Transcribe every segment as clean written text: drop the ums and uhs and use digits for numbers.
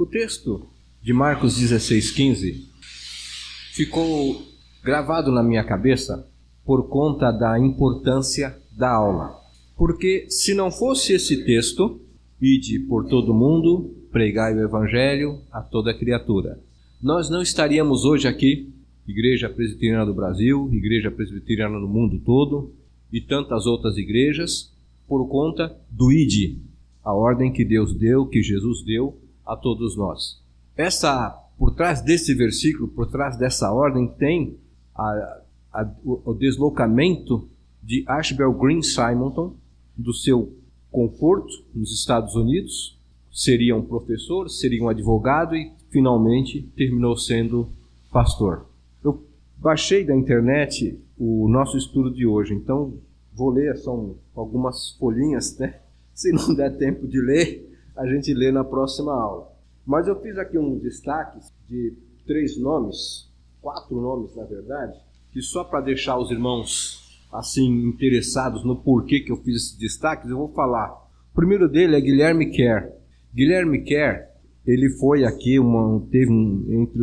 texto de Marcos 16,15 ficou gravado na minha cabeça por conta da importância da aula. Porque se não fosse esse texto, ide por todo mundo, pregai o evangelho a toda criatura, nós não estaríamos hoje aqui, Igreja Presbiteriana do Brasil, Igreja Presbiteriana no mundo todo e tantas outras igrejas, por conta do ide, a ordem que Deus deu, que Jesus deu a todos nós. Por trás desse versículo, por trás dessa ordem, tem o deslocamento de Ashbel Green Simonton, do seu conforto nos Estados Unidos, seria um professor, seria um advogado e finalmente terminou sendo pastor. Eu baixei da internet o nosso estudo de hoje, então vou ler, são algumas folhinhas, né? Se não der tempo de ler, a gente lê na próxima aula. Mas eu fiz aqui um destaque de 4 nomes na verdade, que só para deixar os irmãos assim interessados no porquê que eu fiz esses destaques, eu vou falar. O primeiro dele é Guilherme Kerr. Guilherme Kerr, ele foi aqui, entre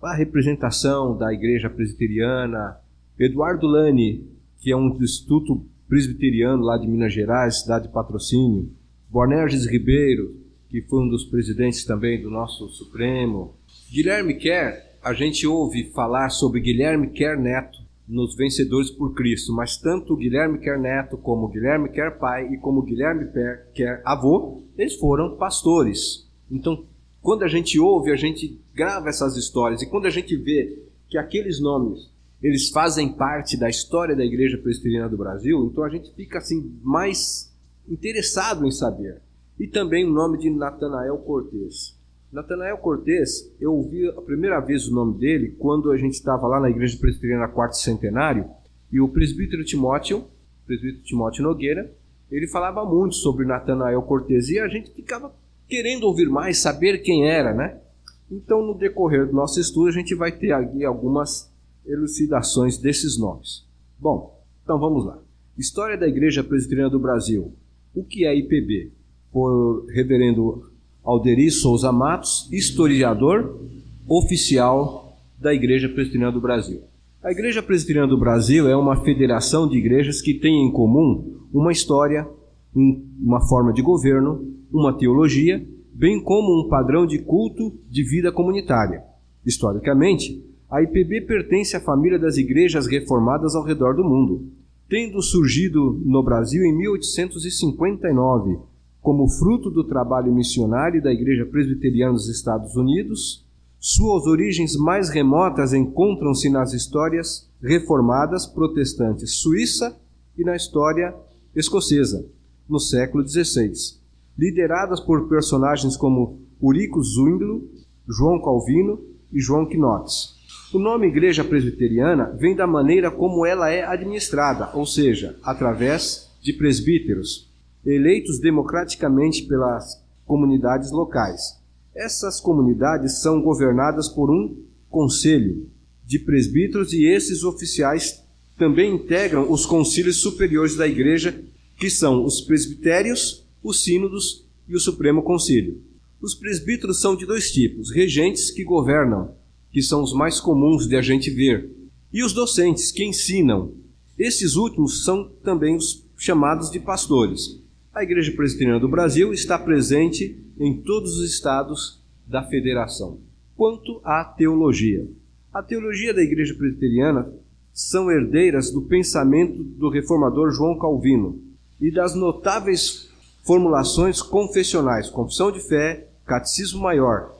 a representação da Igreja Presbiteriana. Eduardo Lani, que é um instituto presbiteriano lá de Minas Gerais, cidade de Patrocínio. Boanerges Ribeiro, que foi um dos presidentes também do nosso Supremo. Guilherme Kerr, a gente ouve falar sobre Guilherme Kerr Neto nos Vencedores por Cristo, mas tanto Guilherme Kerr Neto como Guilherme Kerr pai e como Guilherme Kerr avô, eles foram pastores. Então, quando a gente ouve, a gente grava essas histórias, e quando a gente vê que aqueles nomes, eles fazem parte da história da Igreja Presbiteriana do Brasil, então a gente fica assim mais interessado em saber. E também o nome de Natanael Cortez. Natanael Cortez, eu ouvi a primeira vez o nome dele quando a gente estava lá na Igreja Presbiteriana Quarto Centenário, e o presbítero Timóteo Nogueira, ele falava muito sobre Natanael Cortez, e a gente ficava querendo ouvir mais, saber quem era, né? Então, no decorrer do nosso estudo, a gente vai ter aqui algumas elucidações desses nomes. Bom, então vamos lá. História da Igreja Presbiteriana do Brasil. O que é IPB? Por reverendo Alderi Souza Matos, historiador oficial da Igreja Presbiteriana do Brasil. A Igreja Presbiteriana do Brasil é uma federação de igrejas que tem em comum uma história, uma forma de governo, uma teologia, bem como um padrão de culto de vida comunitária. Historicamente, a IPB pertence à família das igrejas reformadas ao redor do mundo, tendo surgido no Brasil em 1859, como fruto do trabalho missionário da Igreja Presbiteriana dos Estados Unidos. Suas origens mais remotas encontram-se nas histórias reformadas protestantes suíça e na história escocesa, no século XVI, lideradas por personagens como Eurico Zwinglio, João Calvino e João Knox. O nome Igreja Presbiteriana vem da maneira como ela é administrada, ou seja, através de presbíteros, eleitos democraticamente pelas comunidades locais. Essas comunidades são governadas por um conselho de presbíteros e esses oficiais também integram os concílios superiores da igreja, que são os presbitérios, os sínodos e o Supremo Concílio. Os presbíteros são de 2 tipos: regentes, que governam, que são os mais comuns de a gente ver, e os docentes, que ensinam. Esses últimos são também os chamados de pastores. A Igreja Presbiteriana do Brasil está presente em todos os estados da federação. Quanto à teologia. A teologia da Igreja Presbiteriana são herdeiras do pensamento do reformador João Calvino e das notáveis formulações confessionais, confissão de fé, catecismo maior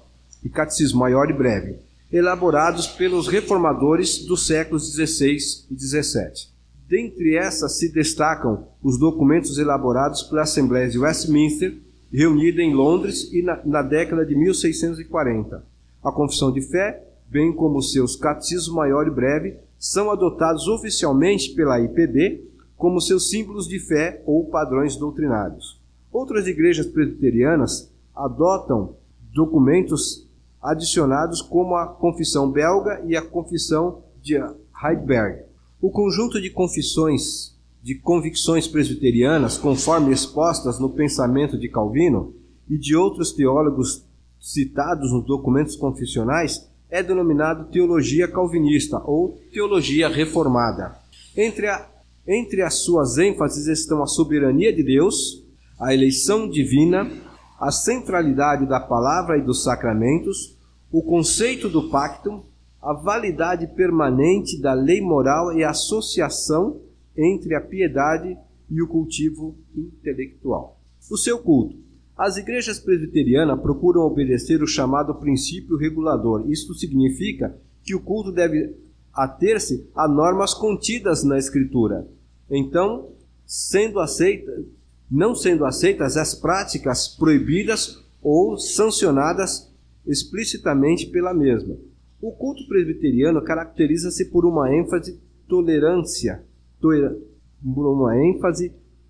e breve, elaborados pelos reformadores dos séculos XVI e XVII. Dentre essas se destacam os documentos elaborados pela Assembleia de Westminster, reunida em Londres e na década de 1640. A Confissão de Fé, bem como seus Catecismo Maior e Breve, são adotados oficialmente pela IPB como seus símbolos de fé ou padrões doutrinários. Outras igrejas presbiterianas adotam documentos adicionados como a Confissão Belga e a Confissão de Heidelberg. O conjunto de convicções presbiterianas, conforme expostas no pensamento de Calvino e de outros teólogos citados nos documentos confessionais é denominado teologia calvinista ou teologia reformada. Entre as suas ênfases estão a soberania de Deus, a eleição divina, a centralidade da palavra e dos sacramentos, o conceito do pacto, a validade permanente da lei moral e a associação entre a piedade e o cultivo intelectual. O seu culto. As igrejas presbiterianas procuram obedecer o chamado princípio regulador. Isto significa que o culto deve ater-se a normas contidas na Escritura. Então, não sendo aceitas as práticas proibidas ou sancionadas explicitamente pela mesma. O culto presbiteriano caracteriza-se por uma ênfase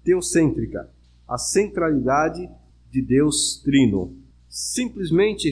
teocêntrica, a centralidade de Deus Trino. Simplicidade,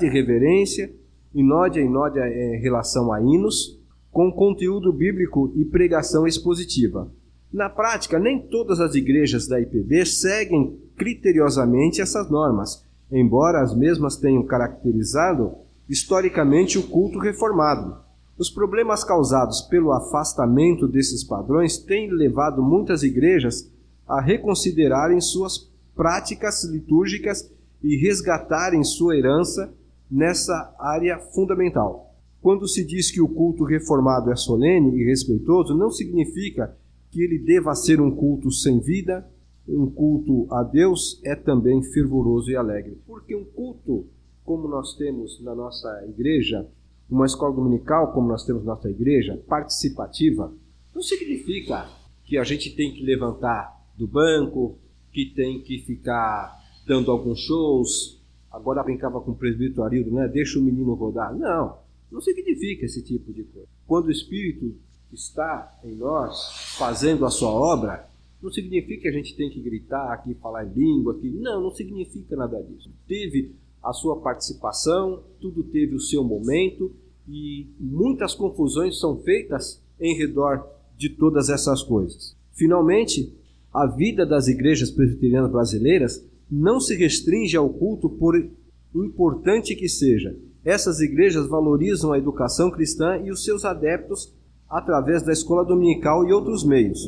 reverência, inódia em relação a hinos, com conteúdo bíblico e pregação expositiva. Na prática, nem todas as igrejas da IPB seguem criteriosamente essas normas, embora as mesmas tenham caracterizado historicamente o culto reformado. Os problemas causados pelo afastamento desses padrões têm levado muitas igrejas a reconsiderarem suas práticas litúrgicas e resgatarem sua herança nessa área fundamental. Quando se diz que o culto reformado é solene e respeitoso, não significa que ele deva ser um culto sem vida. Um culto a Deus é também fervoroso e alegre. Porque um culto, como nós temos na nossa igreja, uma escola dominical, como nós temos na nossa igreja, participativa, não significa que a gente tem que levantar do banco, que tem que ficar dando alguns shows. Agora brincava com o presbítero Arildo, né? Deixa o menino rodar. Não significa esse tipo de coisa. Quando o Espírito está em nós, fazendo a sua obra, não significa que a gente tem que gritar aqui, falar em língua aqui. Não significa nada disso. Teve a sua participação, tudo teve o seu momento e muitas confusões são feitas em redor de todas essas coisas. Finalmente, a vida das igrejas presbiterianas brasileiras não se restringe ao culto, por importante que seja. Essas igrejas valorizam a educação cristã e os seus adeptos através da escola dominical e outros meios.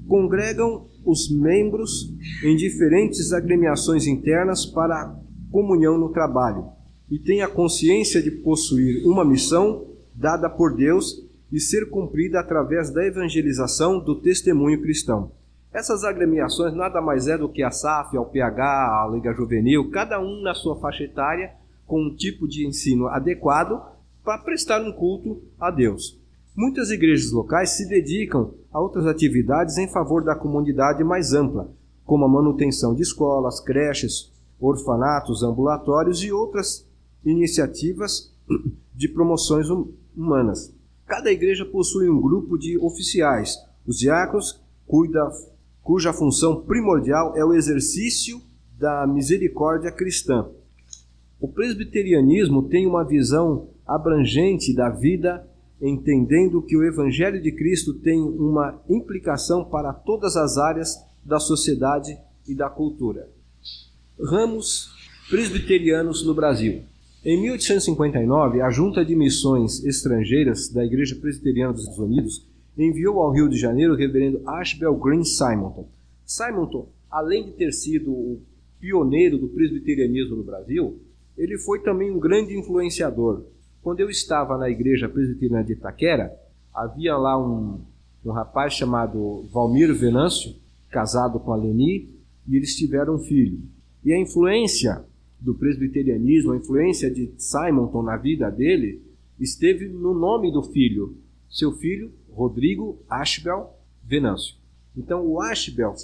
Congregam os membros em diferentes agremiações internas para a comunhão no trabalho e têm a consciência de possuir uma missão dada por Deus e ser cumprida através da evangelização do testemunho cristão. Essas agremiações nada mais é do que a SAF, a UPH, a Liga Juvenil, cada um na sua faixa etária, com um tipo de ensino adequado para prestar um culto a Deus. Muitas igrejas locais se dedicam a outras atividades em favor da comunidade mais ampla, como a manutenção de escolas, creches, orfanatos, ambulatórios e outras iniciativas de promoções humanas. Cada igreja possui um grupo de oficiais, os diáconos, cuja função primordial é o exercício da misericórdia cristã. O presbiterianismo tem uma visão abrangente da vida, entendendo que o Evangelho de Cristo tem uma implicação para todas as áreas da sociedade e da cultura. Ramos presbiterianos no Brasil. Em 1859, a Junta de Missões Estrangeiras da Igreja Presbiteriana dos Estados Unidos enviou ao Rio de Janeiro o reverendo Ashbel Green Simonton. Simonton, além de ter sido o pioneiro do presbiterianismo no Brasil, ele foi também um grande influenciador. Quando eu estava na igreja presbiteriana de Itaquera, havia lá um rapaz chamado Valmir Venâncio, casado com a Leni, e eles tiveram um filho. E a influência do presbiterianismo, a influência de Simonton na vida dele, esteve no nome do filho, seu filho, Rodrigo Ashbel Venâncio. Então, o Ashbel,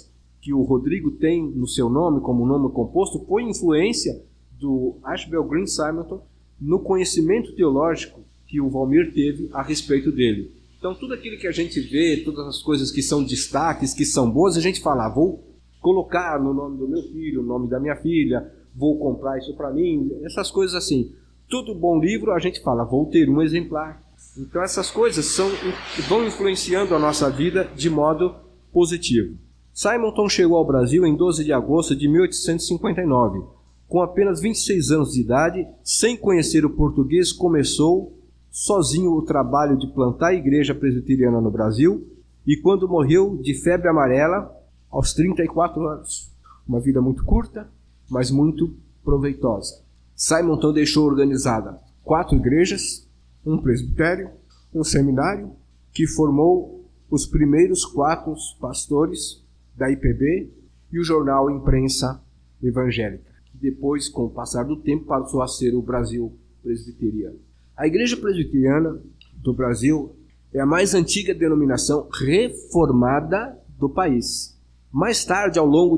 que o Rodrigo tem no seu nome, como nome composto, foi influência do Ashbel Green Simonton no conhecimento teológico que o Valmir teve a respeito dele. Então, tudo aquilo que a gente vê, todas as coisas que são destaques, que são boas, a gente fala, vou colocar no nome do meu filho, no nome da minha filha, vou comprar isso para mim, essas coisas assim. Todo bom livro, a gente fala, vou ter um exemplar. Então, essas coisas vão influenciando a nossa vida de modo positivo. Simonton chegou ao Brasil em 12 de agosto de 1859, Com apenas 26 anos de idade, sem conhecer o português, começou sozinho o trabalho de plantar a igreja presbiteriana no Brasil e quando morreu de febre amarela, aos 34 anos. Uma vida muito curta, mas muito proveitosa. Simonton deixou organizada 4 igrejas, um presbitério, um seminário, que formou os primeiros 4 pastores da IPB e o jornal Imprensa Evangélica, que depois, com o passar do tempo, passou a ser o Brasil Presbiteriano. A Igreja Presbiteriana do Brasil é a mais antiga denominação reformada do país. Mais tarde, ao longo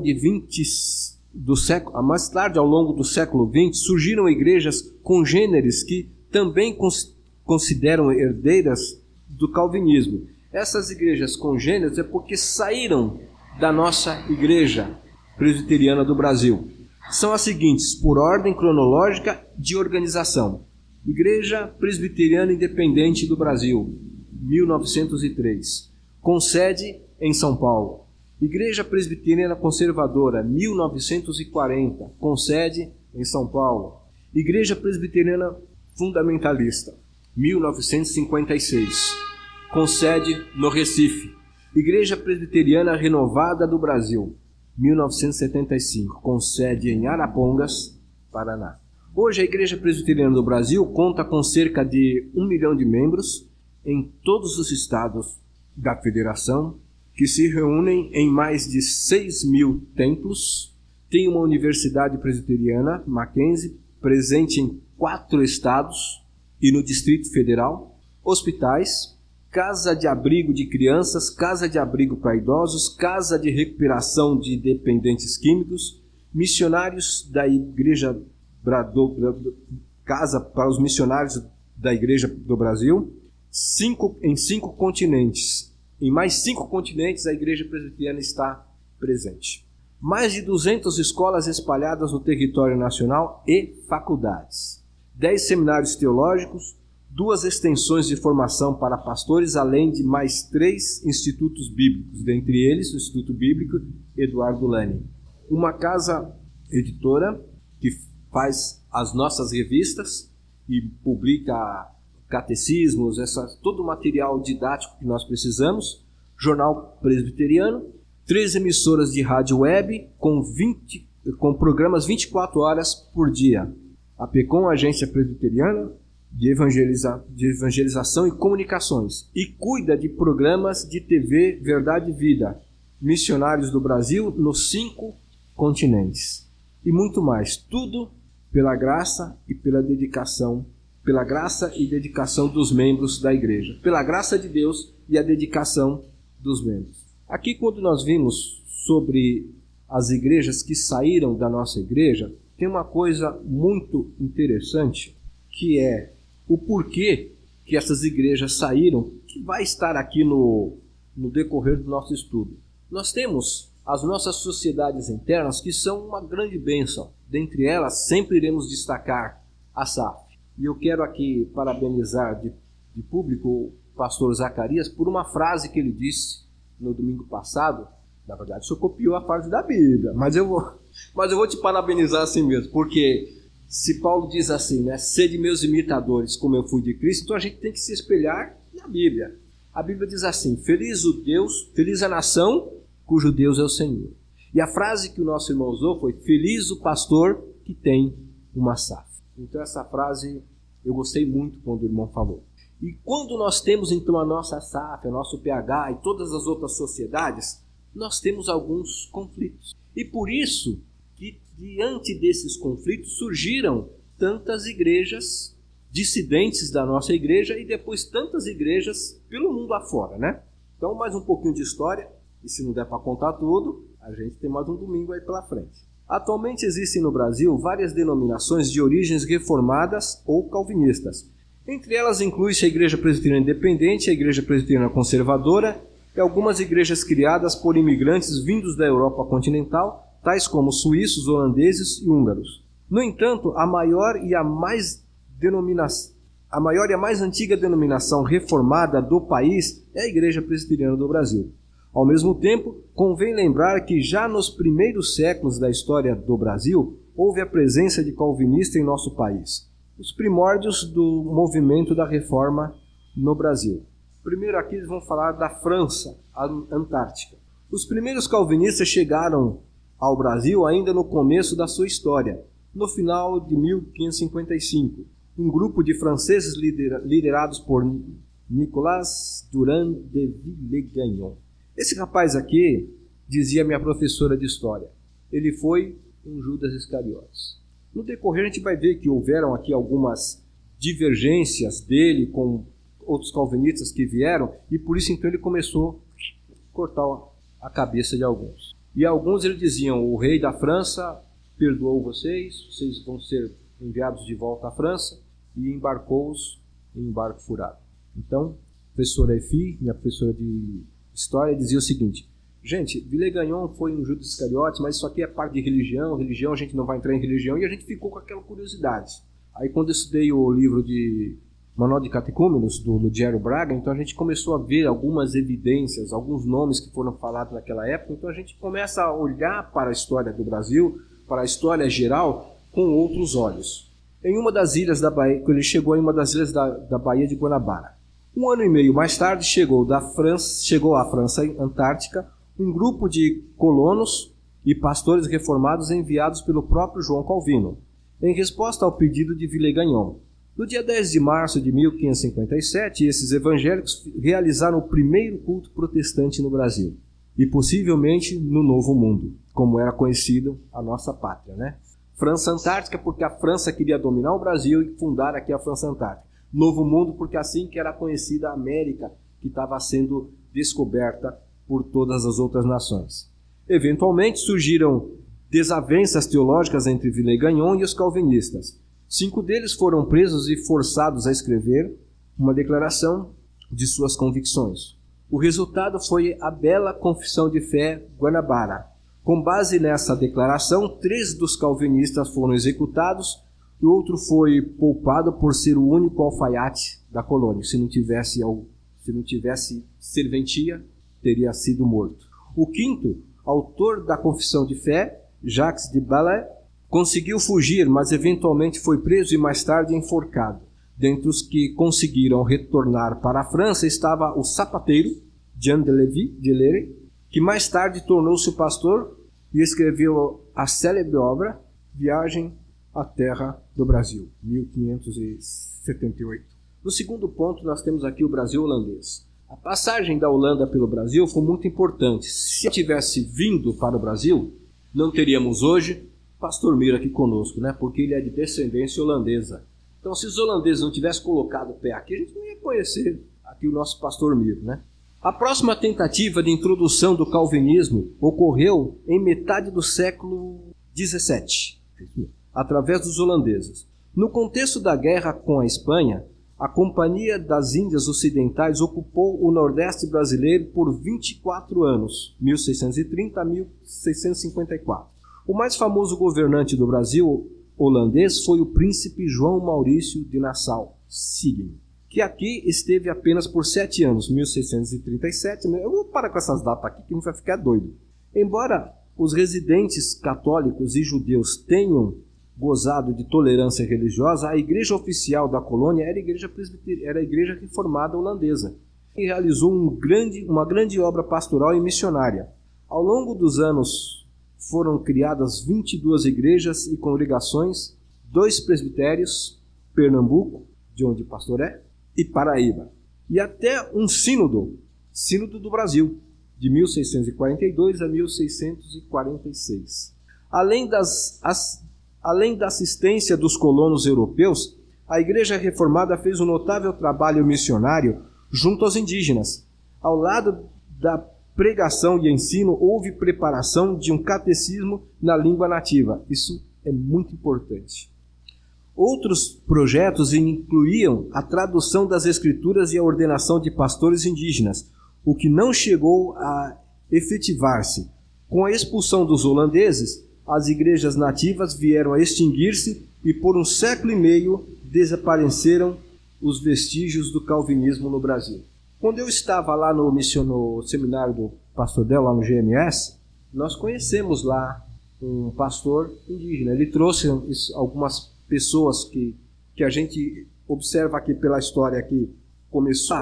do século XX, surgiram igrejas congêneres que também consideram herdeiras do calvinismo. Essas igrejas congêneres é porque saíram da nossa Igreja Presbiteriana do Brasil. São as seguintes, por ordem cronológica de organização. Igreja Presbiteriana Independente do Brasil, 1903, com sede em São Paulo. Igreja Presbiteriana Conservadora, 1940, com sede em São Paulo. Igreja Presbiteriana Fundamentalista, 1956, com sede no Recife. Igreja Presbiteriana Renovada do Brasil, 1975, com sede em Arapongas, Paraná. Hoje a Igreja Presbiteriana do Brasil conta com cerca de 1 milhão de membros em todos os estados da federação, que se reúnem em mais de 6.000 templos. Tem uma universidade presbiteriana, Mackenzie, presente em 4 estados e no Distrito Federal, hospitais, casa de abrigo de crianças, casa de abrigo para idosos, casa de recuperação de dependentes químicos, missionários da Igreja casa para os missionários da Igreja do Brasil, em 5 continentes. Em mais 5 continentes a Igreja Presbiteriana está presente. Mais de 200 escolas espalhadas no território nacional e faculdades. 10 seminários teológicos, 2 extensões de formação para pastores, além de mais 3 institutos bíblicos, dentre eles o Instituto Bíblico Eduardo Lane. Uma casa editora que faz as nossas revistas e publica catecismos, todo o material didático que nós precisamos. Jornal Presbiteriano, 3 emissoras de rádio web com programas 24 horas por dia. A PECOM, Agência Presbiteriana de Evangelização e Comunicações, e cuida de programas de TV Verdade e Vida, missionários do Brasil nos 5 continentes. E muito mais, tudo pela graça e dedicação dos membros da igreja. Pela graça de Deus e a dedicação dos membros. Aqui, quando nós vimos sobre as igrejas que saíram da nossa igreja, tem uma coisa muito interessante, que é o porquê que essas igrejas saíram, que vai estar aqui no decorrer do nosso estudo. Nós temos as nossas sociedades internas, que são uma grande bênção. Dentre elas, sempre iremos destacar a SAF. E eu quero aqui parabenizar de público o pastor Zacarias por uma frase que ele disse no domingo passado. Na verdade, o senhor copiou a frase da Bíblia, mas eu vou te parabenizar assim mesmo, porque se Paulo diz assim, né, sede meus imitadores como eu fui de Cristo, então a gente tem que se espelhar na Bíblia. A Bíblia diz assim, feliz a nação cujo Deus é o Senhor. E a frase que o nosso irmão usou foi, feliz o pastor que tem uma SAF. Então essa frase eu gostei muito quando o irmão falou. E quando nós temos então a nossa SAF, o nosso PH e todas as outras sociedades, nós temos alguns conflitos. E por isso que diante desses conflitos surgiram tantas igrejas dissidentes da nossa igreja e depois tantas igrejas pelo mundo afora, né? Então mais um pouquinho de história, e se não der para contar tudo, a gente tem mais um domingo aí pela frente. Atualmente existem no Brasil várias denominações de origens reformadas ou calvinistas. Entre elas inclui-se a Igreja Presbiteriana Independente, a Igreja Presbiteriana Conservadora e algumas igrejas criadas por imigrantes vindos da Europa continental, tais como suíços, holandeses e húngaros. No entanto, a maior e a mais antiga denominação reformada do país é a Igreja Presbiteriana do Brasil. Ao mesmo tempo, convém lembrar que já nos primeiros séculos da história do Brasil, houve a presença de calvinistas em nosso país? Os primórdios do movimento da reforma no Brasil. Primeiro aqui eles vão falar da França, a Antártica. Os primeiros calvinistas chegaram ao Brasil ainda no começo da sua história, no final de 1555. Um grupo de franceses liderados por Nicolas Durand de Villegagnon. Esse rapaz aqui, dizia minha professora de história, ele foi um Judas Iscariotes. No decorrer a gente vai ver que houveram aqui algumas divergências dele com outros calvinistas que vieram, e por isso então ele começou a cortar a cabeça de alguns. E alguns eles diziam, o rei da França perdoou vocês vão ser enviados de volta à França, e embarcou-os em um barco furado. Então, a professora Efi, minha professora de história, dizia o seguinte, gente, Villegagnon foi um Judas Iscariotes, mas isso aqui é parte de religião, a gente não vai entrar em religião, e a gente ficou com aquela curiosidade. Aí quando eu estudei o livro de Manual de Catecúmenos, do Ludgero Braga, então a gente começou a ver algumas evidências, alguns nomes que foram falados naquela época, então a gente começa a olhar para a história do Brasil, para a história geral, com outros olhos. Em uma das ilhas da Bahia, quando ele chegou em uma das ilhas da Baía de Guanabara. 1 ano e meio mais tarde chegou à França Antártica um grupo de colonos e pastores reformados enviados pelo próprio João Calvino, em resposta ao pedido de Villegagnon. No dia 10 de março de 1557, esses evangélicos realizaram o primeiro culto protestante no Brasil, e possivelmente no Novo Mundo, como era conhecido a nossa pátria, né? França Antártica, porque a França queria dominar o Brasil e fundar aqui a França Antártica. Novo Mundo, porque assim que era conhecida a América, que estava sendo descoberta por todas as outras nações. Eventualmente surgiram desavenças teológicas entre Villegagnon e os calvinistas. 5 deles foram presos e forçados a escrever uma declaração de suas convicções. O resultado foi a bela Confissão de Fé Guanabara. Com base nessa declaração, 3 dos calvinistas foram executados e o outro foi poupado por ser o único alfaiate da colônia. Se não tivesse serventia, teria sido morto. O 5º, autor da Confissão de Fé, Jacques de Ballet, conseguiu fugir, mas eventualmente foi preso e mais tarde enforcado. Dentre os que conseguiram retornar para a França estava o sapateiro, Jean de Lery, que mais tarde tornou-se o pastor e escreveu a célebre obra Viagem à Terra do Brasil, 1578. No segundo ponto, nós temos aqui o Brasil holandês. A passagem da Holanda pelo Brasil foi muito importante. Se tivesse vindo para o Brasil, não teríamos hoje Pastor Miro aqui conosco, né? Porque ele é de descendência holandesa. Então, se os holandeses não tivessem colocado o pé aqui, a gente não ia conhecer aqui o nosso Pastor Miro, né? A próxima tentativa de introdução do calvinismo ocorreu em metade do século XVII, através dos holandeses. No contexto da guerra com a Espanha, a Companhia das Índias Ocidentais ocupou o Nordeste brasileiro por 24 anos, 1630 a 1654. O mais famoso governante do Brasil holandês foi o príncipe João Maurício de Nassau-Siegen, que aqui esteve apenas por 7 anos, 1637. Eu vou parar com essas datas aqui que não vai ficar doido. Embora os residentes católicos e judeus tenham gozado de tolerância religiosa, a igreja oficial da colônia era a igreja reformada holandesa, e realizou uma grande obra pastoral e missionária. Ao longo dos anos foram criadas 22 igrejas e congregações, 2 presbitérios, Pernambuco, de onde o pastor é, e Paraíba, e até um sínodo do Brasil, de 1642 a 1646. Além da assistência dos colonos europeus, a Igreja Reformada fez um notável trabalho missionário junto aos indígenas. Ao lado da pregação e ensino, houve preparação de um catecismo na língua nativa. Isso é muito importante. Outros projetos incluíam a tradução das escrituras e a ordenação de pastores indígenas, o que não chegou a efetivar-se. Com a expulsão dos holandeses, as igrejas nativas vieram a extinguir-se e por 1 século e meio desapareceram os vestígios do calvinismo no Brasil. Quando eu estava lá no seminário do pastor Del, lá no GMS, nós conhecemos lá um pastor indígena. Ele trouxe algumas pessoas que a gente observa aqui pela história que começou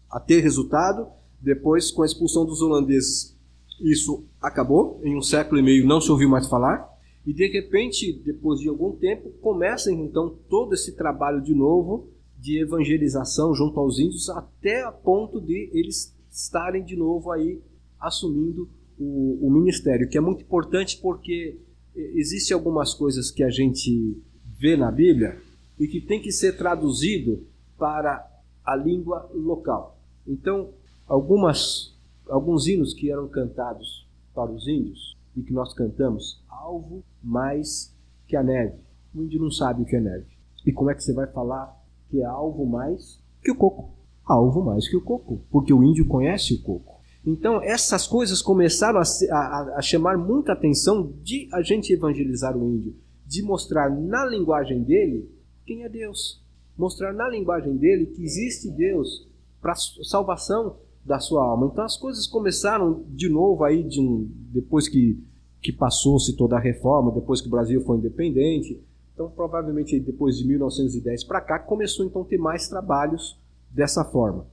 a ter resultado. Depois, com a expulsão dos holandeses, isso acabou. Em 1,5 século não se ouviu mais falar. E, de repente, depois de algum tempo, começa, então, todo esse trabalho de novo de evangelização junto aos índios, até a ponto de eles estarem de novo aí assumindo o ministério, que é muito importante porque existem algumas coisas que a gente vê na Bíblia e que tem que ser traduzido para a língua local. Então, alguns hinos que eram cantados para os índios e que nós cantamos, alvo mais que a neve. O índio não sabe o que é neve. E como é que você vai falar que é alvo mais que o coco? Alvo mais que o coco, porque o índio conhece o coco. Então, essas coisas começaram a chamar muita atenção de a gente evangelizar o índio, de mostrar na linguagem dele quem é Deus. Mostrar na linguagem dele que existe Deus para a salvação da sua alma. Então, as coisas começaram de novo aí, depois que passou-se toda a reforma, depois que o Brasil foi independente. Então, provavelmente, depois de 1910 para cá, começou então a ter mais trabalhos dessa forma.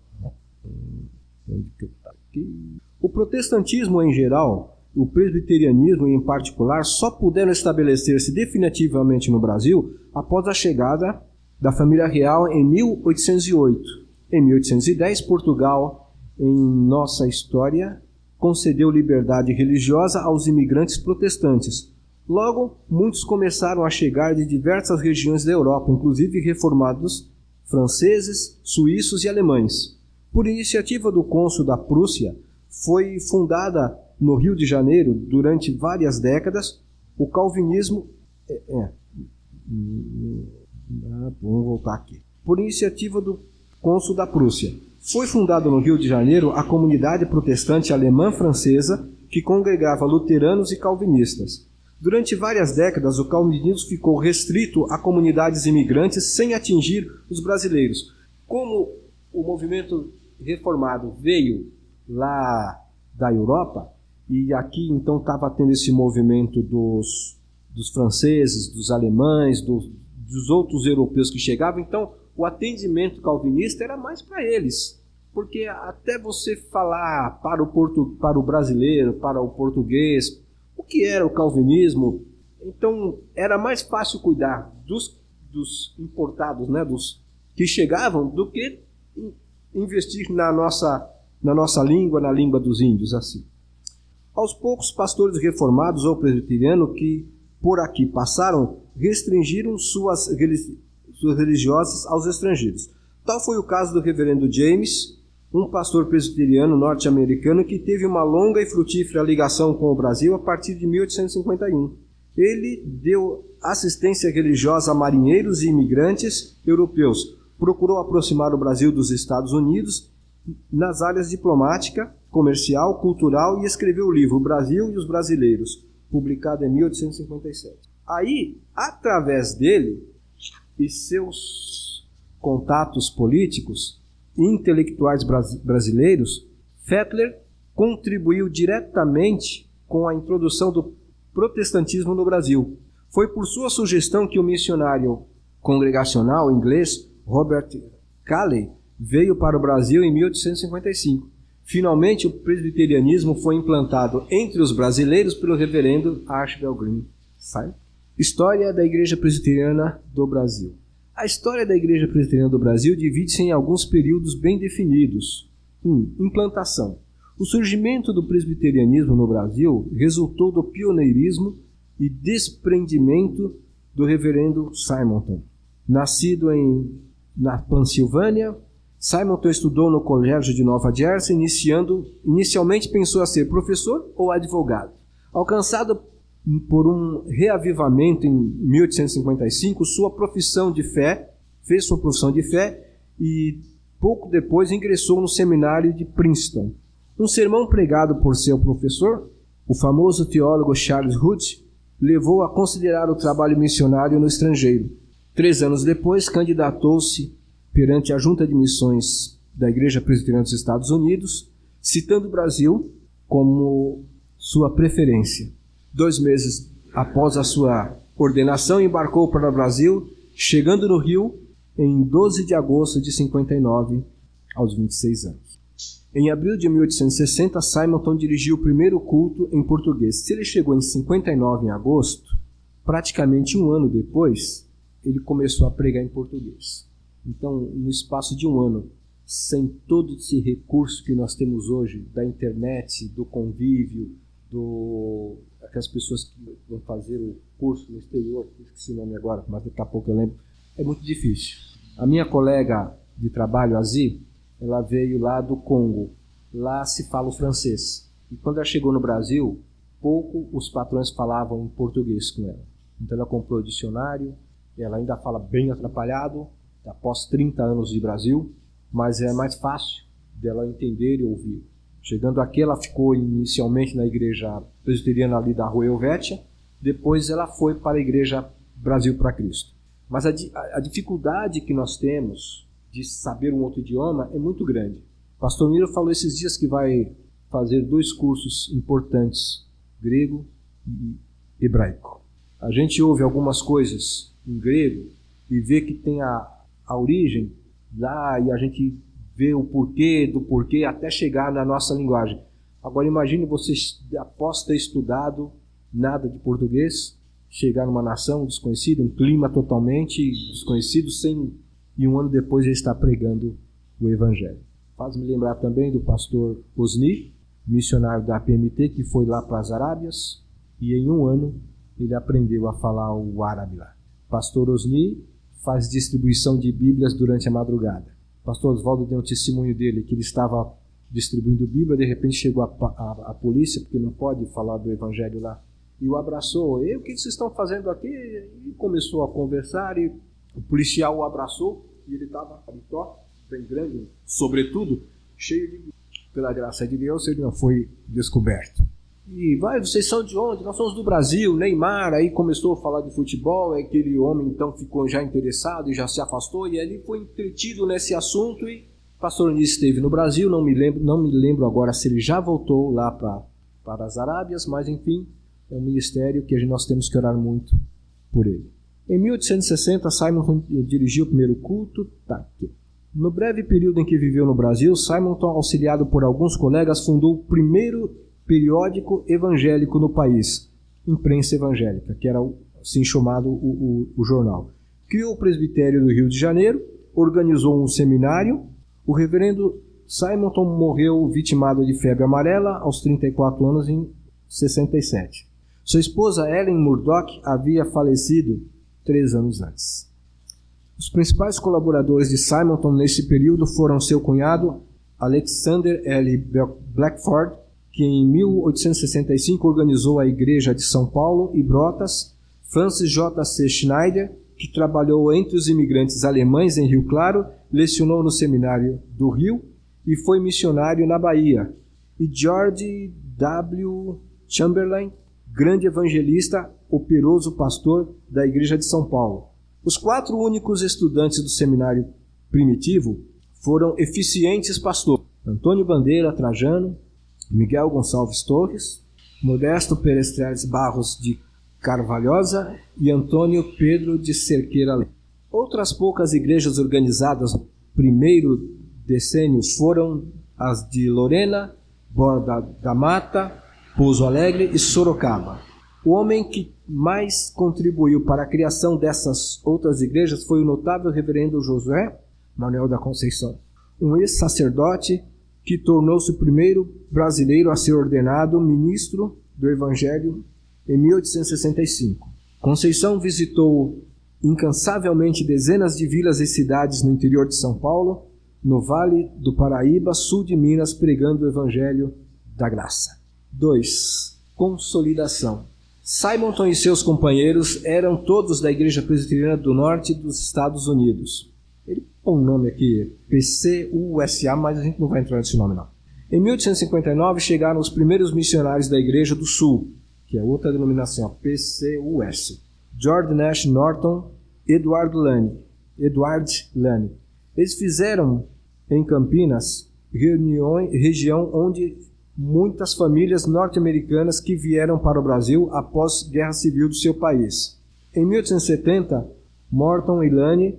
O protestantismo em geral, o presbiterianismo em particular, só puderam estabelecer-se definitivamente no Brasil após a chegada da família real em 1808. Em 1810, Portugal, em nossa história, concedeu liberdade religiosa aos imigrantes protestantes. Logo, muitos começaram a chegar de diversas regiões da Europa, inclusive reformados franceses, suíços e alemães. Por iniciativa do cônsul da Prússia, foi fundada no Rio de Janeiro, durante várias décadas, o calvinismo... Vamos voltar aqui. Por iniciativa do cônsul da Prússia, foi fundada no Rio de Janeiro a comunidade protestante alemã-francesa que congregava luteranos e calvinistas. Durante várias décadas, o calvinismo ficou restrito a comunidades imigrantes sem atingir os brasileiros. Como o movimento reformado veio lá da Europa, e aqui então estava tendo esse movimento dos franceses, dos alemães, dos outros europeus que chegavam, então o atendimento calvinista era mais para eles, porque até você falar para o brasileiro, para o português, o que era o calvinismo, então era mais fácil cuidar dos importados, né, dos que chegavam, do que investir na nossa língua, na língua dos índios, assim. Aos poucos, pastores reformados ou presbiterianos que por aqui passaram restringiram suas religiosas aos estrangeiros. Tal foi o caso do reverendo James, um pastor presbiteriano norte-americano que teve uma longa e frutífera ligação com o Brasil a partir de 1851. Ele deu assistência religiosa a marinheiros e imigrantes europeus, procurou aproximar o Brasil dos Estados Unidos nas áreas diplomática, comercial, cultural e escreveu o livro O Brasil e os Brasileiros, publicado em 1857. Aí, através dele e seus contatos políticos e intelectuais brasileiros, Fettler contribuiu diretamente com a introdução do protestantismo no Brasil. Foi por sua sugestão que o missionário congregacional inglês Robert Calley veio para o Brasil em 1855. Finalmente, o presbiterianismo foi implantado entre os brasileiros pelo reverendo Archibald Green. História da Igreja Presbiteriana do Brasil. A história da Igreja Presbiteriana do Brasil divide-se em alguns períodos bem definidos. 1. Implantação. O surgimento do presbiterianismo no Brasil resultou do pioneirismo e desprendimento do reverendo Simonton. Nascido na Pensilvânia, Simonton estudou no Colégio de Nova Jersey, inicialmente pensou a ser professor ou advogado. Alcançado por um reavivamento em 1855, fez sua profissão de fé e pouco depois ingressou no seminário de Princeton. Um sermão pregado por seu professor, o famoso teólogo Charles Hood, levou a considerar o trabalho missionário no estrangeiro. 3 anos depois, candidatou-se perante a Junta de Missões da Igreja Presbiteriana dos Estados Unidos, citando o Brasil como sua preferência. 2 meses após a sua ordenação, embarcou para o Brasil, chegando no Rio em 12 de agosto de 59, aos 26 anos. Em abril de 1860, Simonton dirigiu o primeiro culto em português. Se ele chegou em 59 em agosto, praticamente um ano depois, ele começou a pregar em português. Então, no espaço de um ano, sem todo esse recurso que nós temos hoje, da internet, do convívio, aquelas pessoas que vão fazer o curso no exterior, esqueci o nome agora, mas daqui a pouco eu lembro, é muito difícil. A minha colega de trabalho, a Zi, ela veio lá do Congo. Lá se fala o francês. E quando ela chegou no Brasil, pouco os patrões falavam em português com ela. Então ela comprou o dicionário, ela ainda fala bem atrapalhado, após 30 anos de Brasil, mas é mais fácil dela entender e ouvir. Chegando aqui, ela ficou inicialmente na igreja presbiteriana ali da Rua Helvétia, depois ela foi para a igreja Brasil para Cristo. Mas a dificuldade que nós temos de saber um outro idioma é muito grande. O pastor Miro falou esses dias que vai fazer 2 cursos importantes, grego e hebraico. A gente ouve algumas coisas em grego e vê que tem a origem lá e a gente vê o porquê do porquê até chegar na nossa linguagem. Agora imagine você, após ter estudado nada de português, chegar numa nação desconhecida, um clima totalmente desconhecido, e um ano depois ele está pregando o Evangelho. Faz-me lembrar também do pastor Osni, missionário da PMT, que foi lá para as Arábias, e em um ano ele aprendeu a falar o árabe lá. Pastor Osni faz distribuição de Bíblias durante a madrugada. O pastor Oswaldo deu um testemunho dele, que ele estava distribuindo Bíblia, de repente chegou a polícia, porque não pode falar do Evangelho lá, e o abraçou. E o que vocês estão fazendo aqui? E começou a conversar, e o policial o abraçou, e ele estava paletó, bem grande, sobretudo, cheio de... Pela graça de Deus, ele não foi descoberto. E vocês são de onde? Nós somos do Brasil, Neymar. Aí começou a falar de futebol, aquele homem então ficou já interessado e já se afastou, e ele foi entretido nesse assunto. E o pastor Onis esteve no Brasil, não me lembro agora se ele já voltou lá para as Arábias, mas enfim, é um ministério que nós temos que orar muito por ele. Em 1860, Simonton dirigiu o primeiro culto. No breve período em que viveu no Brasil, Simonton, auxiliado por alguns colegas, fundou o primeiro periódico evangélico no país, Imprensa Evangélica, que era assim chamado o jornal. Criou o presbitério do Rio de Janeiro, organizou um seminário. O reverendo Simonton morreu vitimado de febre amarela aos 34 anos em 67. Sua esposa Ellen Murdoch havia falecido 3 anos antes. Os principais colaboradores de Simonton nesse período foram seu cunhado Alexander L. Blackford, que em 1865 organizou a Igreja de São Paulo e Brotas, Francis J. C. Schneider, que trabalhou entre os imigrantes alemães em Rio Claro, lecionou no Seminário do Rio e foi missionário na Bahia, e George W. Chamberlain, grande evangelista, operoso pastor da Igreja de São Paulo. Os 4 únicos estudantes do seminário primitivo foram eficientes pastores: Antônio Bandeira Trajano, Miguel Gonçalves Torres, Modesto Perestrelles Barros de Carvalhosa e Antônio Pedro de Cerqueira. Outras poucas igrejas organizadas no primeiro decênio foram as de Lorena, Borda da Mata, Pouso Alegre e Sorocaba. O homem que mais contribuiu para a criação dessas outras igrejas foi o notável reverendo Josué Manuel da Conceição, um ex-sacerdote que tornou-se o primeiro brasileiro a ser ordenado ministro do Evangelho em 1865. Conceição visitou incansavelmente dezenas de vilas e cidades no interior de São Paulo, no Vale do Paraíba, sul de Minas, pregando o Evangelho da Graça. 2. Consolidação. Simonton e seus companheiros eram todos da Igreja Presbiteriana do Norte dos Estados Unidos. Ele põe um nome aqui, PCUSA, mas a gente não vai entrar nesse nome não. Em 1859 chegaram os primeiros missionários da Igreja do Sul, que é outra denominação, PCUS. George Nash Norton, Edward Lane. Eles fizeram em Campinas região onde muitas famílias norte-americanas que vieram para o Brasil após a Guerra Civil do seu país. Em 1870, Morton e Lane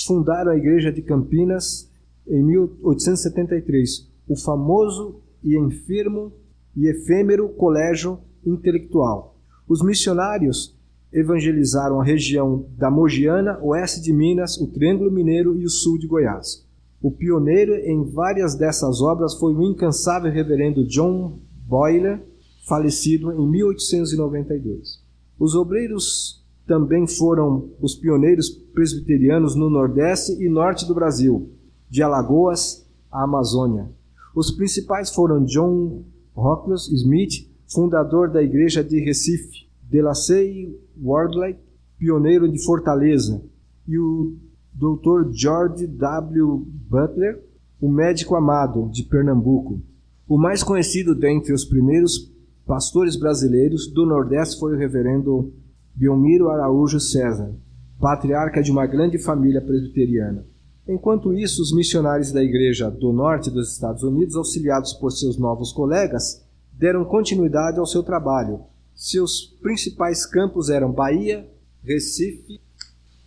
fundaram a Igreja de Campinas. Em 1873, o famoso e enfermo e efêmero Colégio Intelectual. Os missionários evangelizaram a região da Mogiana, oeste de Minas, o Triângulo Mineiro e o sul de Goiás. O pioneiro em várias dessas obras foi o incansável reverendo John Boyle, falecido em 1892. Os obreiros também foram os pioneiros presbiterianos no Nordeste e Norte do Brasil, de Alagoas à Amazônia. Os principais foram John Rockless Smith, fundador da Igreja de Recife, Delasey Wardley, pioneiro de Fortaleza, e o Dr. George W. Butler, o médico amado de Pernambuco. O mais conhecido dentre os primeiros pastores brasileiros do Nordeste foi o reverendo Belmiro Araújo César, patriarca de uma grande família presbiteriana. Enquanto isso, os missionários da Igreja do Norte dos Estados Unidos, auxiliados por seus novos colegas, deram continuidade ao seu trabalho. Seus principais campos eram Bahia, Recife,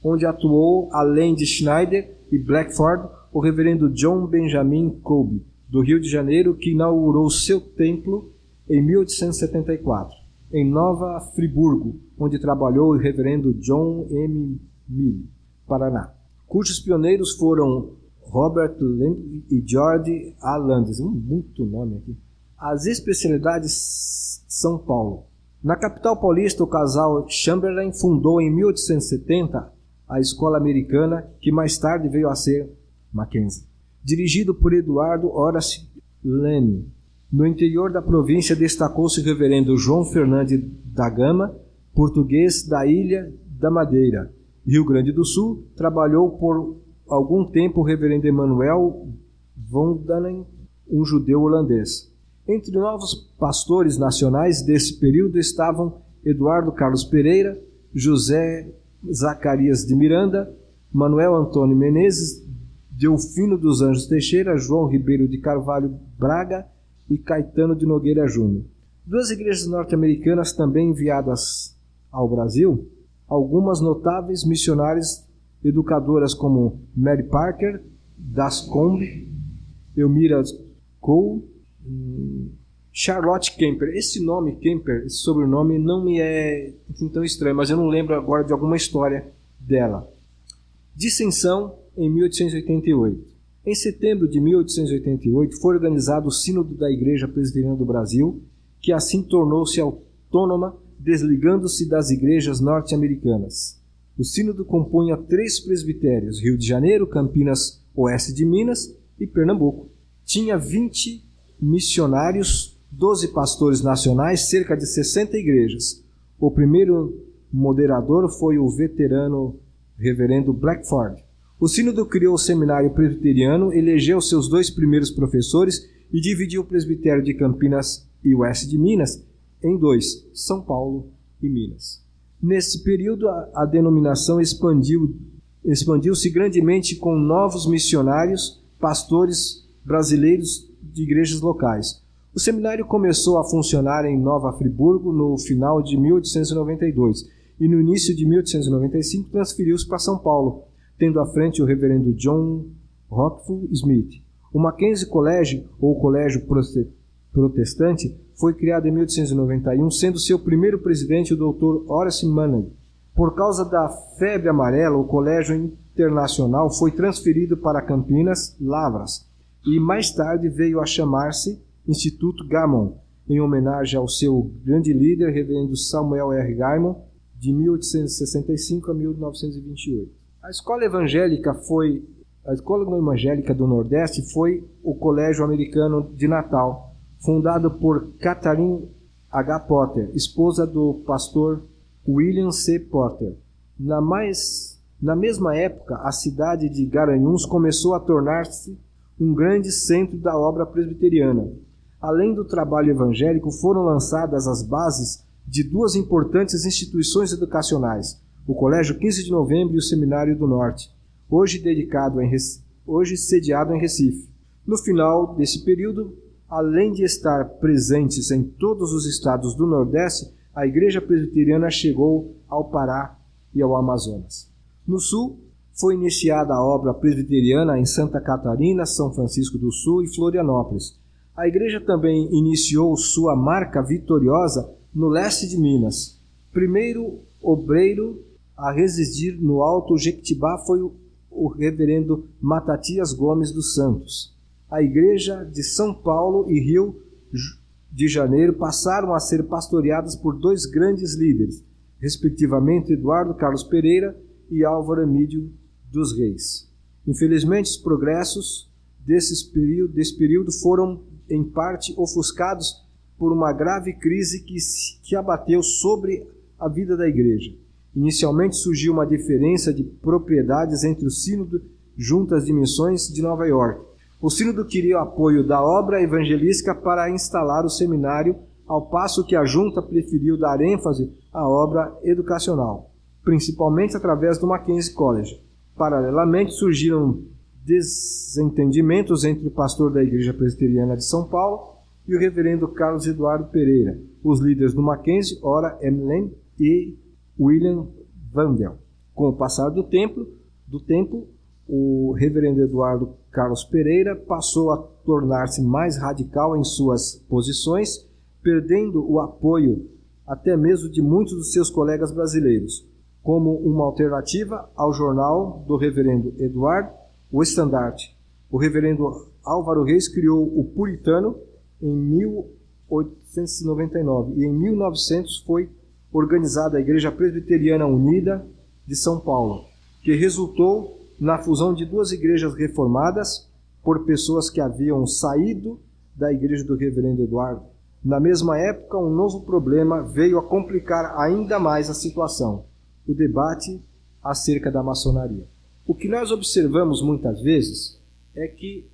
onde atuou, além de Schneider e Blackford, o reverendo John Benjamin Colby, do Rio de Janeiro, que inaugurou seu templo em 1874, em Nova Friburgo, onde trabalhou o reverendo John M. Mill, Paraná, cujos pioneiros foram Robert Land e George A. Landes. Muito nome aqui. As especialidades São Paulo. Na capital paulista, o casal Chamberlain fundou em 1870 a Escola Americana, que mais tarde veio a ser Mackenzie, dirigido por Eduardo Horace Lane. No interior da província destacou-se o reverendo João Fernandes da Gama, português da Ilha da Madeira. Rio Grande do Sul, trabalhou por algum tempo o reverendo Emanuel von Dannen, um judeu holandês. Entre novos pastores nacionais desse período estavam Eduardo Carlos Pereira, José Zacarias de Miranda, Manuel Antônio Menezes, Delfino dos Anjos Teixeira, João Ribeiro de Carvalho Braga e Caetano de Nogueira Júnior. Duas igrejas norte-americanas também enviadas ao Brasil, algumas notáveis missionárias educadoras como Mary Parker, Dascombe, Elmira Cole, Charlotte Kemper. Esse nome Kemper, esse sobrenome não me é tão estranho, mas eu não lembro agora de alguma história dela. Dissensão em 1888. Em setembro de 1888 foi organizado o Sínodo da Igreja Presbiteriana do Brasil, que assim tornou-se autônoma, desligando-se das igrejas norte-americanas. O sínodo compunha 3 presbitérios: Rio de Janeiro, Campinas, oeste de Minas e Pernambuco. Tinha 20 missionários, 12 pastores nacionais, cerca de 60 igrejas. O primeiro moderador foi o veterano reverendo Blackford. O sínodo criou o seminário presbiteriano, elegeu seus 2 primeiros professores e dividiu o presbitério de Campinas e oeste de Minas em 2, São Paulo e Minas. Nesse período, a denominação expandiu-se grandemente com novos missionários, pastores brasileiros de igrejas locais. O seminário começou a funcionar em Nova Friburgo no final de 1892 e no início de 1895 transferiu-se para São Paulo, tendo à frente o reverendo John Rockful Smith. O Mackenzie College, ou Colégio Protestante, foi criado em 1891, sendo seu primeiro presidente o Dr. Horace Manning. Por causa da febre amarela, o Colégio Internacional foi transferido para Campinas, Lavras, e mais tarde veio a chamar-se Instituto Gammon, em homenagem ao seu grande líder, reverendo Samuel R. Gammon, de 1865 a 1928. A Escola Evangélica do Nordeste foi o Colégio Americano de Natal, fundado por Catherine H. Potter, esposa do pastor William C. Potter. Na mesma época, a cidade de Garanhuns começou a tornar-se um grande centro da obra presbiteriana. Além do trabalho evangélico, foram lançadas as bases de 2 importantes instituições educacionais, o Colégio 15 de Novembro e o Seminário do Norte, hoje sediado em Recife. No final desse período, além de estar presentes em todos os estados do Nordeste, a Igreja Presbiteriana chegou ao Pará e ao Amazonas. No Sul, foi iniciada a obra presbiteriana em Santa Catarina, São Francisco do Sul e Florianópolis. A igreja também iniciou sua marca vitoriosa no leste de Minas. Primeiro obreiro a residir no Alto Jequitibá foi o reverendo Matatias Gomes dos Santos. A igreja de São Paulo e Rio de Janeiro passaram a ser pastoreadas por dois grandes líderes, respectivamente Eduardo Carlos Pereira e Álvaro Emídio dos Reis. Infelizmente, os progressos desse período foram, em parte, ofuscados por uma grave crise que abateu sobre a vida da igreja. Inicialmente surgiu uma diferença de propriedades entre o Sínodo Juntas de Missões de Nova York. O Sínodo queria o apoio da obra evangelística para instalar o seminário, ao passo que a Junta preferiu dar ênfase à obra educacional, principalmente através do Mackenzie College. Paralelamente, surgiram desentendimentos entre o pastor da Igreja Presbiteriana de São Paulo e o reverendo Carlos Eduardo Pereira, os líderes do Mackenzie, ora Emlen e William Vandel. Com o passar do tempo, o reverendo Eduardo Carlos Pereira passou a tornar-se mais radical em suas posições, perdendo o apoio até mesmo de muitos dos seus colegas brasileiros. Como uma alternativa ao jornal do reverendo Eduardo, o Estandarte. O reverendo Álvaro Reis criou o Puritano em 1899 e em 1900 foi organizada a Igreja Presbiteriana Unida de São Paulo, que resultou na fusão de duas igrejas reformadas por pessoas que haviam saído da igreja do reverendo Eduardo. Na mesma época, um novo problema veio a complicar ainda mais a situação: o debate acerca da maçonaria. O que nós observamos muitas vezes é que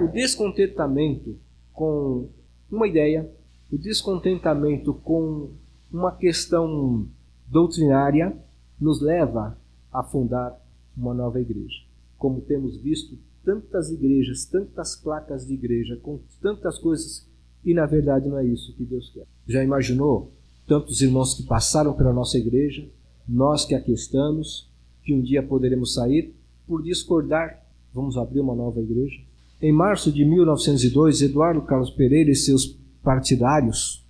o descontentamento com uma ideia, o descontentamento com uma questão doutrinária nos leva a fundar uma nova igreja. Como temos visto tantas igrejas, tantas placas de igreja, com tantas coisas, e na verdade não é isso que Deus quer. Já imaginou tantos irmãos que passaram pela nossa igreja, nós que aqui estamos, que um dia poderemos sair, por discordar, vamos abrir uma nova igreja? Em março de 1902, Eduardo Carlos Pereira e seus partidários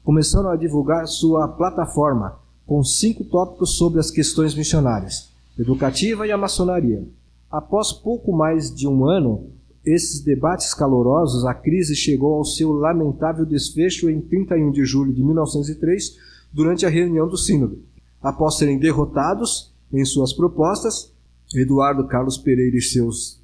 começaram a divulgar sua plataforma com 5 tópicos sobre as questões missionárias, educativa e a maçonaria. Após pouco mais de um ano, esses debates calorosos, a crise chegou ao seu lamentável desfecho em 31 de julho de 1903, durante a reunião do Sínodo. Após serem derrotados em suas propostas, Eduardo Carlos Pereira e seus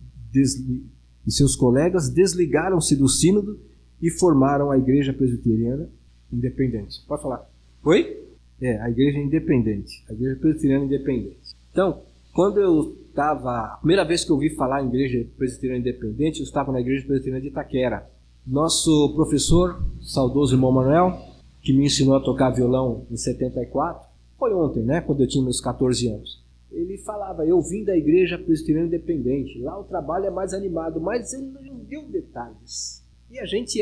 colegas desligaram-se do Sínodo e formaram a Igreja Presbiteriana Independente. Pode falar. Oi? A Igreja Independente. A Igreja Presbiteriana Independente. Então, quando eu estava... A primeira vez que eu ouvi falar em Igreja Presbiteriana Independente, eu estava na Igreja Presbiteriana de Itaquera. Nosso professor, saudoso irmão Manuel, que me ensinou a tocar violão em 74, foi ontem, né, quando eu tinha meus 14 anos. Ele falava: eu vim da Igreja Presbiteriana Independente, lá o trabalho é mais animado, mas ele não deu detalhes. E a gente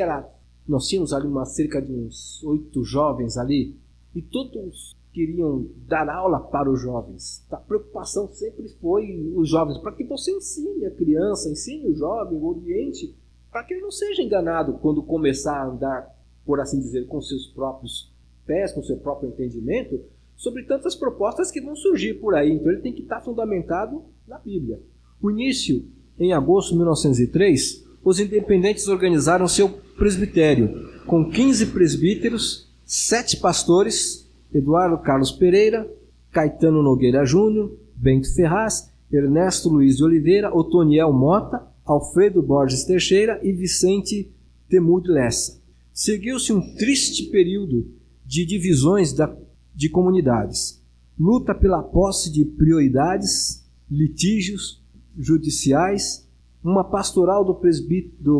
nós tínhamos ali cerca de uns 8 jovens ali, e todos queriam dar aula para os jovens. A preocupação sempre foi os jovens, para que você ensine a criança, ensine o jovem, oriente, para que ele não seja enganado quando começar a andar, por assim dizer, com seus próprios pés, com seu próprio entendimento, sobre tantas propostas que vão surgir por aí. Então ele tem que estar fundamentado na Bíblia. O início, em agosto de 1903, os independentes organizaram seu presbitério, com 15 presbíteros, 7 pastores, Eduardo Carlos Pereira, Caetano Nogueira Júnior, Bento Ferraz, Ernesto Luiz de Oliveira, Otoniel Mota, Alfredo Borges Teixeira e Vicente Temude Lessa. Seguiu-se um triste período de divisões de comunidades, luta pela posse de prioridades, litígios judiciais. Uma pastoral do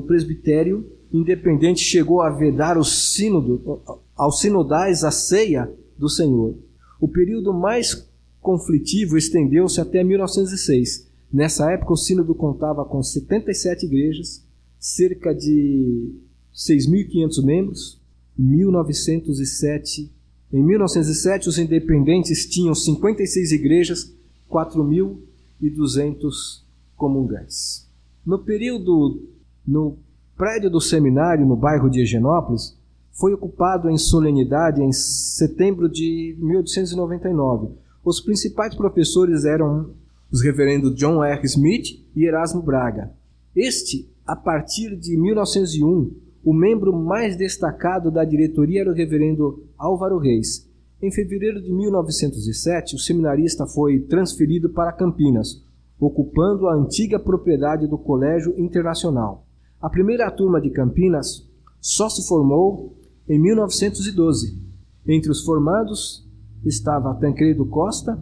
presbitério independente chegou a vedar aos sinodais a ceia do Senhor. O período mais conflitivo estendeu-se até 1906. Nessa época, o sínodo contava com 77 igrejas, cerca de 6.500 membros. Em 1907, os independentes tinham 56 igrejas, 4.200 comungantes. No prédio do seminário, no bairro de Higienópolis, foi ocupado em solenidade em setembro de 1899. Os principais professores eram os reverendos John R. Smith e Erasmo Braga. A partir de 1901, o membro mais destacado da diretoria era o reverendo Álvaro Reis. Em fevereiro de 1907, o seminarista foi transferido para Campinas, ocupando a antiga propriedade do Colégio Internacional. A primeira turma de Campinas só se formou em 1912. Entre os formados estava Tancredo Costa,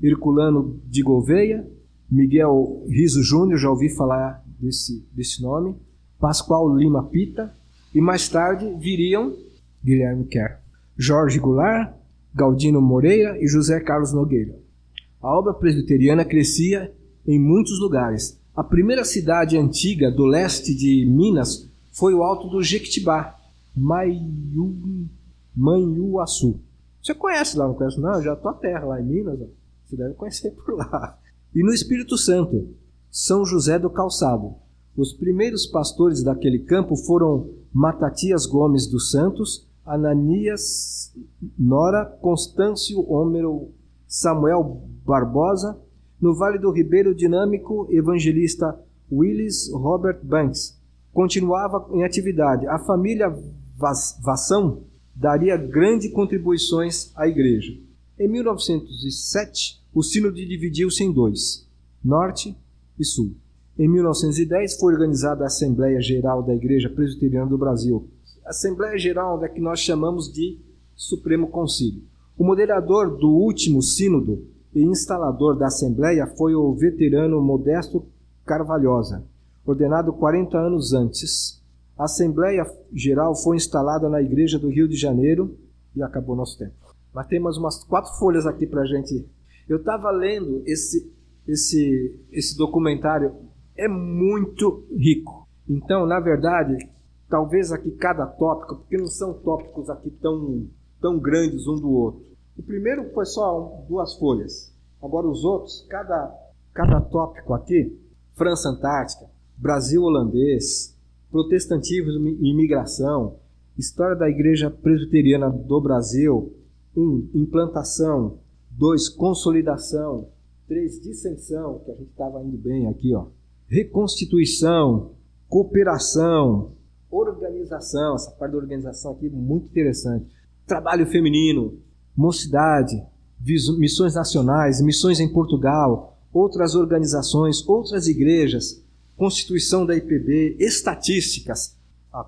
Herculano de Gouveia, Miguel Riso Júnior, já ouvi falar desse nome, Pascoal Lima Pita, e mais tarde viriam Guilherme Kerr, Jorge Goulart, Galdino Moreira e José Carlos Nogueira. A obra presbiteriana crescia em muitos lugares. A primeira cidade antiga do leste de Minas foi o Alto do Jequitibá, Manhuaçu. Você conhece lá, não conhece? Não, eu já estou à terra lá em Minas, ó. Você deve conhecer por lá. E no Espírito Santo, São José do Calçado. Os primeiros pastores daquele campo foram Matatias Gomes dos Santos, Ananias Nora, Constâncio Homero, Samuel Barbosa. No Vale do Ribeiro Dinâmico, evangelista Willis Robert Banks continuava em atividade. A família Vassão daria grandes contribuições à igreja. Em 1907, o sínodo dividiu-se em dois, norte e sul. Em 1910, foi organizada a Assembleia Geral da Igreja Presbiteriana do Brasil. A Assembleia Geral é que nós chamamos de Supremo Concílio. O moderador do último sínodo e instalador da Assembleia foi o veterano Modesto Carvalhosa, ordenado 40 anos antes. A Assembleia Geral foi instalada na Igreja do Rio de Janeiro e acabou nosso tempo. Mas temos umas 4 folhas aqui para a gente. Eu estava lendo esse documentário, é muito rico. Então, na verdade, talvez aqui cada tópico, porque não são tópicos aqui tão grandes um do outro. O primeiro foi só 2 folhas. Agora os outros, cada tópico aqui, França Antártica, Brasil holandês, protestantismo e imigração, história da Igreja Presbiteriana do Brasil, 1. Implantação, 2. Consolidação, 3. Dissensão, que a gente estava indo bem aqui, ó. Reconstituição, cooperação, organização, essa parte da organização aqui muito interessante. Trabalho feminino, mocidade, missões nacionais, missões em Portugal, outras organizações, outras igrejas, constituição da IPB, estatísticas.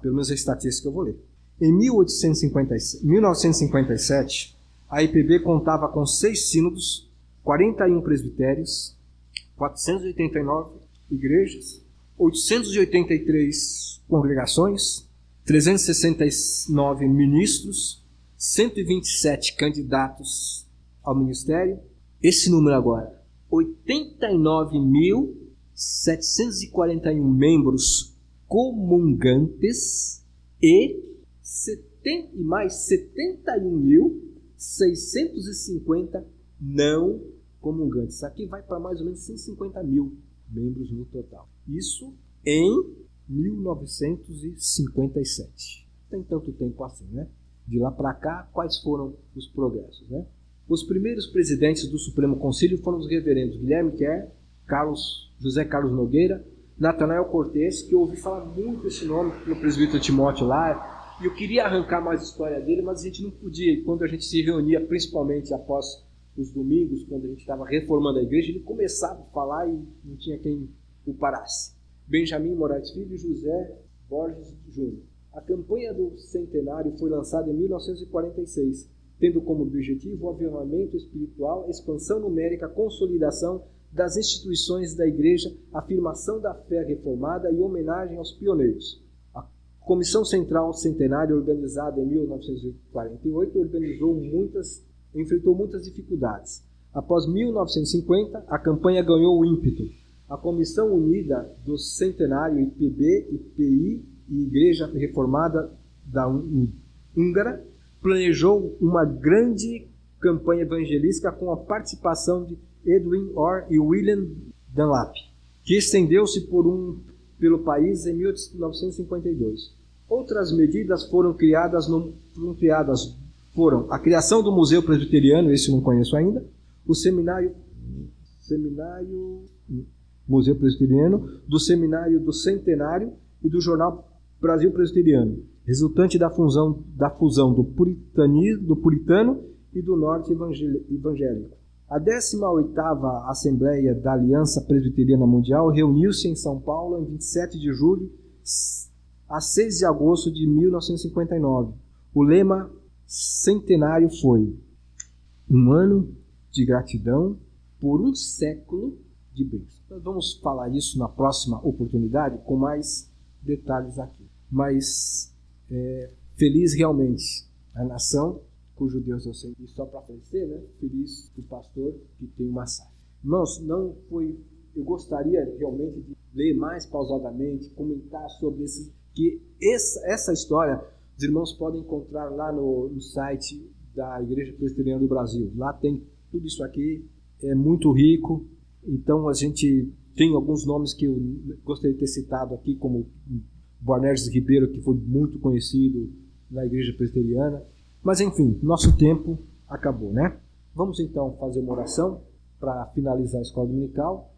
Pelo menos a estatística eu vou ler. Em 1957, a IPB contava com 6 sínodos, 41 presbitérios, 489 igrejas, 883 congregações, 369 ministros, 127 candidatos ao ministério. Esse número agora, 89.741 membros comungantes e mais 71.650 não comungantes. Isso aqui vai para mais ou menos 150 mil membros no total. Isso em 1957. Tem tanto tempo assim, né? De lá para cá, quais foram os progressos, né? Os primeiros presidentes do Supremo Concílio foram os reverendos Guilherme Kerr, José Carlos Nogueira, Natanael Cortez, que eu ouvi falar muito esse nome no presbítero Timóteo lá, e eu queria arrancar mais história dele, mas a gente não podia. Quando a gente se reunia, principalmente após os domingos, quando a gente estava reformando a igreja, ele começava a falar e não tinha quem o parasse. Benjamin Moraes Filho e José Borges Júnior. A campanha do centenário foi lançada em 1946, tendo como objetivo o avivamento espiritual, expansão numérica, consolidação das instituições da igreja, afirmação da fé reformada e homenagem aos pioneiros. A Comissão Central Centenária, organizada em 1948, enfrentou muitas dificuldades. Após 1950, a campanha ganhou o ímpeto. A Comissão Unida do Centenário IPB, IPI e Igreja Reformada da Húngara planejou uma grande campanha evangelística com a participação de Edwin Orr e William Dunlap, que estendeu-se pelo país em 1952. Outras medidas foram criadas foram a criação do Museu Presbiteriano, esse eu não conheço ainda, o Museu Presbiteriano, do Seminário do Centenário e do Jornal Brasil Presbiteriano, resultante da fusão do puritano e do norte evangélico. A 18ª Assembleia da Aliança Presbiteriana Mundial reuniu-se em São Paulo em 27 de julho a 6 de agosto de 1959. O lema centenário foi: um ano de gratidão por um século de bênção. Nós vamos falar isso na próxima oportunidade com mais detalhes aqui. Mas feliz realmente a nação cujo Deus eu sei. E só para aparecer, né? Feliz o pastor que tem uma safra. Irmãos, eu gostaria realmente de ler mais pausadamente, comentar sobre essa história. Os irmãos podem encontrar lá no site da Igreja Presbiteriana do Brasil. Lá tem tudo isso aqui, é muito rico. Então a gente tem alguns nomes que eu gostaria de ter citado aqui, como Boanerges Ribeiro, que foi muito conhecido na Igreja Presbiteriana. Mas enfim, nosso tempo acabou, né? Vamos então fazer uma oração para finalizar a escola dominical.